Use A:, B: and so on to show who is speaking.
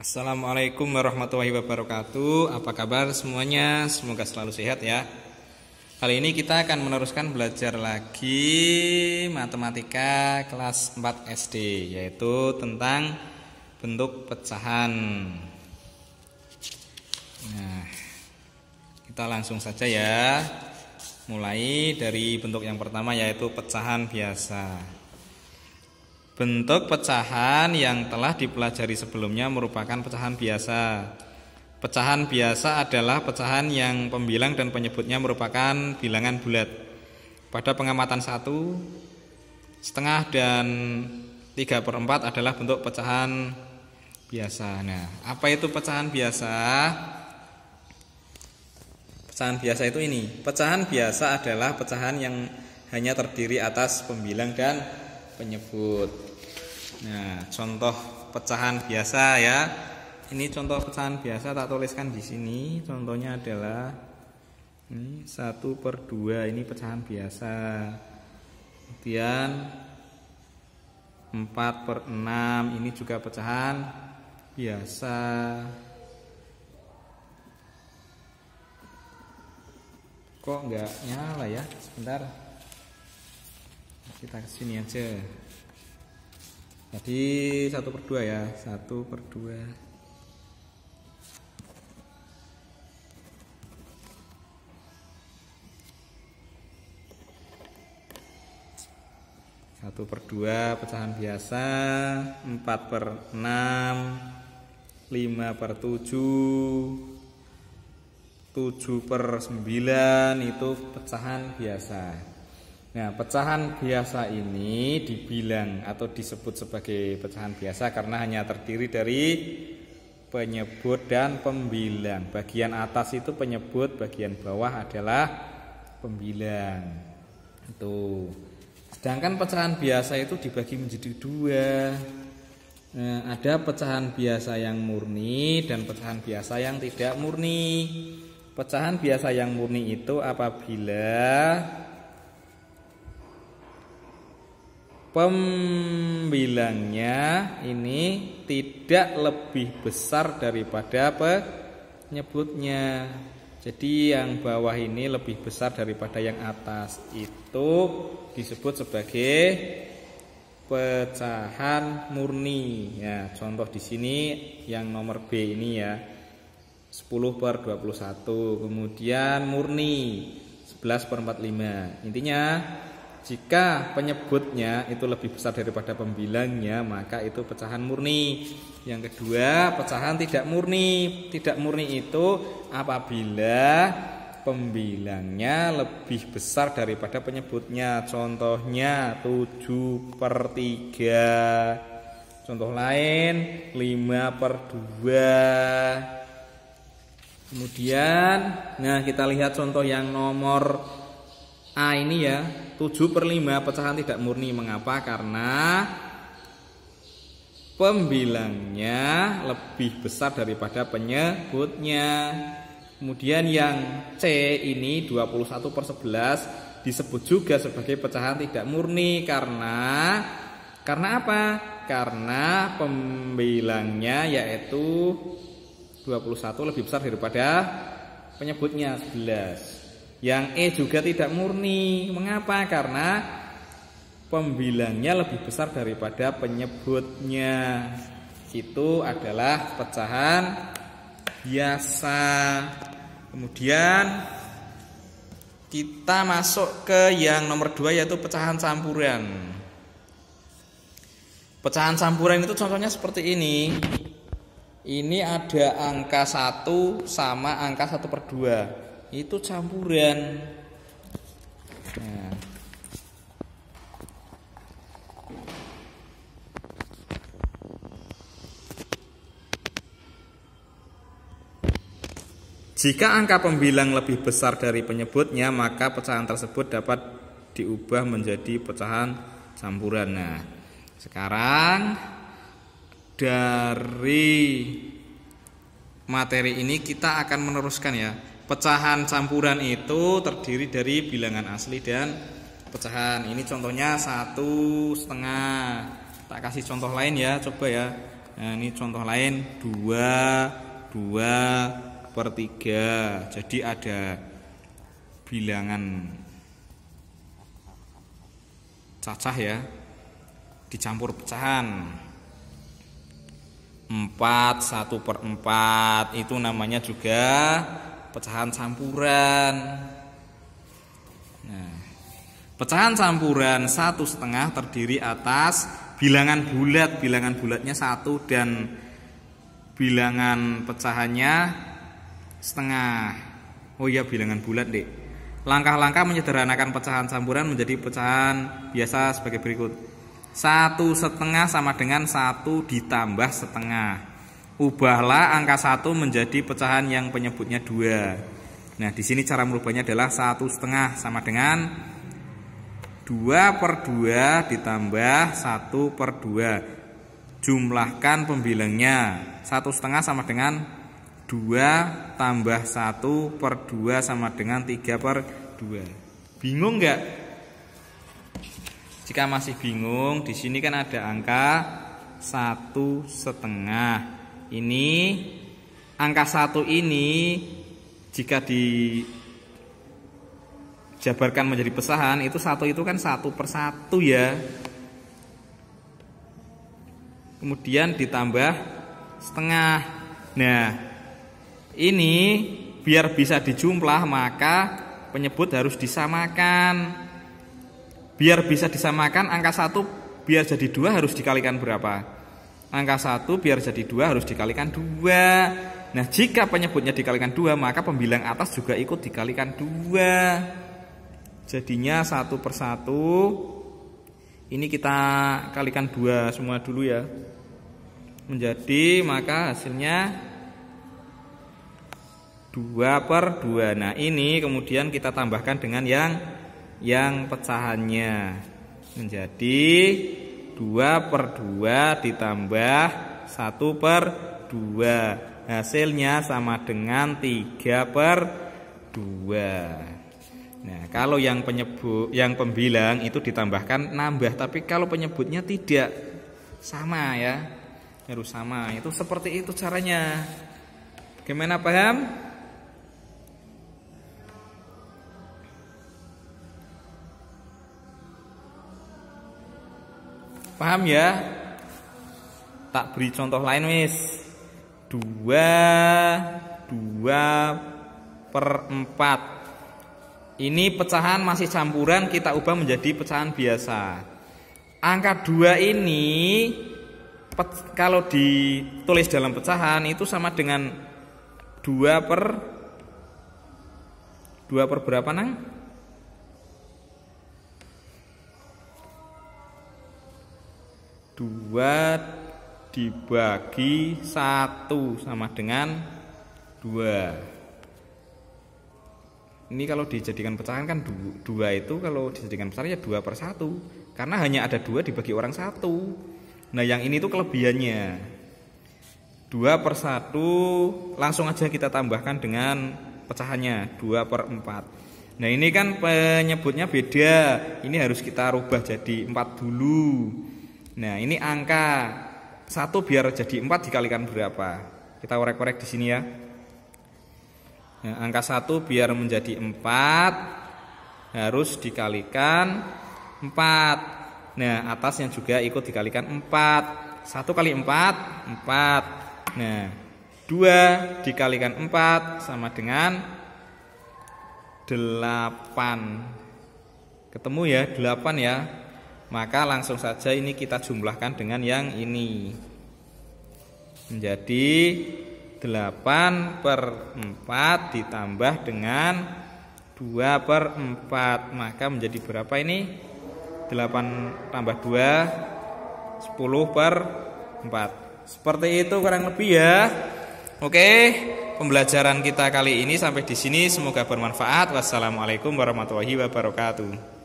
A: Assalamualaikum warahmatullahi wabarakatuh. Apa kabar semuanya? Semoga selalu sehat ya. Kali ini kita akan meneruskan belajar lagi matematika kelas 4 SD, yaitu tentang bentuk pecahan. Nah, kita langsung saja ya. Mulai dari bentuk yang pertama, yaitu pecahan biasa. Bentuk pecahan yang telah dipelajari sebelumnya merupakan pecahan biasa. Pecahan biasa adalah pecahan yang pembilang dan penyebutnya merupakan bilangan bulat. Pada pengamatan 1, setengah dan 3/4 adalah bentuk pecahan biasa. Nah, apa itu pecahan biasa? Pecahan biasa itu ini. Pecahan biasa adalah pecahan yang hanya terdiri atas pembilang dan penyebut. Nah, contoh pecahan biasa ya. Ini contoh pecahan biasa, tak tuliskan di sini. Contohnya adalah ini 1/2, ini pecahan biasa. Kemudian 4/6, ini juga pecahan biasa. Kok enggak nyala ya? Sebentar. Kita kesini aja. Jadi 1/2 ya, 1/2. Satu per 2 pecahan biasa, 4/6, 5/7, 7/9 itu pecahan biasa. Nah, pecahan biasa ini dibilang atau disebut sebagai pecahan biasa karena hanya terdiri dari penyebut dan pembilang. Bagian atas itu penyebut, bagian bawah adalah pembilang. Itu. Sedangkan pecahan biasa itu dibagi menjadi 2. Nah, ada pecahan biasa yang murni dan pecahan biasa yang tidak murni. Pecahan biasa yang murni itu apabila pembilangnya ini tidak lebih besar daripada penyebutnya. Jadi yang bawah ini lebih besar daripada yang atas. Itu disebut sebagai pecahan murni. Ya, contoh di sini yang nomor B ini ya. 10/21. Kemudian murni 11/45. Intinya jika penyebutnya itu lebih besar daripada pembilangnya, maka itu pecahan murni. Yang kedua, pecahan tidak murni. Tidak murni itu apabila pembilangnya lebih besar daripada penyebutnya. Contohnya 7/3. Contoh lain 5/2. Kemudian, nah kita lihat contoh yang nomor A ini ya, 7/5 pecahan tidak murni. Mengapa? Karena pembilangnya lebih besar daripada penyebutnya. Kemudian yang C ini 21/11 disebut juga sebagai pecahan tidak murni karena apa? Karena pembilangnya yaitu 21 lebih besar daripada penyebutnya 11. Yang E juga tidak murni. Mengapa? Karena pembilangnya lebih besar daripada penyebutnya. Itu adalah pecahan biasa. Kemudian kita masuk ke yang nomor 2, yaitu pecahan campuran. Pecahan campuran itu contohnya seperti ini. Ini ada angka 1 sama angka 1/2. Itu campuran. Nah. Jika angka pembilang lebih besar dari penyebutnya, maka pecahan tersebut dapat diubah menjadi pecahan campuran. Nah, sekarang dari materi ini kita akan meneruskan ya. Pecahan campuran itu terdiri dari bilangan asli dan pecahan. Ini contohnya 1/2. Tak kasih contoh lain ya, coba ya. Nah, ini contoh lain 2/3. Jadi ada bilangan cacah ya, dicampur pecahan 4, 1/4, itu namanya juga pecahan campuran. Nah, pecahan campuran 1/2 terdiri atas bilangan bulat, bilangan bulatnya 1 dan bilangan pecahannya setengah. Oh iya, bilangan bulat deh. Langkah-langkah menyederhanakan pecahan campuran menjadi pecahan biasa sebagai berikut. 1/2 sama dengan 1 ditambah setengah. Ubahlah angka 1 menjadi pecahan yang penyebutnya 2. Nah, di sini cara merubahnya adalah 1/2 sama dengan 2/2 ditambah 1/2. Jumlahkan pembilangnya. 1/2 sama dengan 2 tambah 1/2 sama dengan 3/2. Bingung nggak? Jika masih bingung, di sini kan ada angka 1/2. Ini angka 1 ini jika dijabarkan menjadi pecahan itu 1 itu kan 1/1 ya. Kemudian ditambah setengah. Nah, ini biar bisa dijumlah maka penyebut harus disamakan. Biar bisa disamakan, angka 1 biar jadi 2 harus dikalikan berapa? Angka 1 biar jadi 2 harus dikalikan 2. Nah, jika penyebutnya dikalikan 2, maka pembilang atas juga ikut dikalikan 2. Jadinya 1/1. Ini kita kalikan 2 semua dulu ya. Menjadi, maka hasilnya 2/2. Nah, ini kemudian kita tambahkan dengan yang pecahannya menjadi 2/2 ditambah 1/2. Hasilnya sama dengan 3/2. Nah, kalau yang pembilang itu ditambahkan nambah, tapi kalau penyebutnya tidak, sama ya, harus sama. Itu seperti itu caranya. Gimana, paham? Paham ya? Tak beri contoh lain wis. 2/4. Ini pecahan masih campuran, kita ubah menjadi pecahan biasa. Angka 2 ini kalau ditulis dalam pecahan itu sama dengan 2 per berapa nang? 2 dibagi 1 sama dengan 2. Ini kalau dijadikan pecahan kan 2 itu kalau dijadikan pecahan ya 2/1. Karena hanya ada 2 dibagi orang 1. Nah, yang ini tuh kelebihannya. 2/1 langsung aja kita tambahkan dengan pecahannya 2/4. Nah, ini kan penyebutnya beda. Ini harus kita rubah jadi 4 dulu. Nah, ini angka 1 biar jadi 4 dikalikan berapa? Kita korek-korek di sini ya. Nah, angka 1 biar menjadi 4 harus dikalikan 4. Nah, atasnya juga ikut dikalikan 4. 1 kali 4, 4. Nah, 2 dikalikan 4 sama dengan 8. Ketemu ya, 8 ya. Maka langsung saja ini kita jumlahkan dengan yang ini. Menjadi 8/4 ditambah dengan 2/4. Maka menjadi berapa ini? 8 tambah 2 10/4. Seperti itu kurang lebih ya. Oke, pembelajaran kita kali ini sampai di sini, semoga bermanfaat. Wassalamualaikum warahmatullahi wabarakatuh.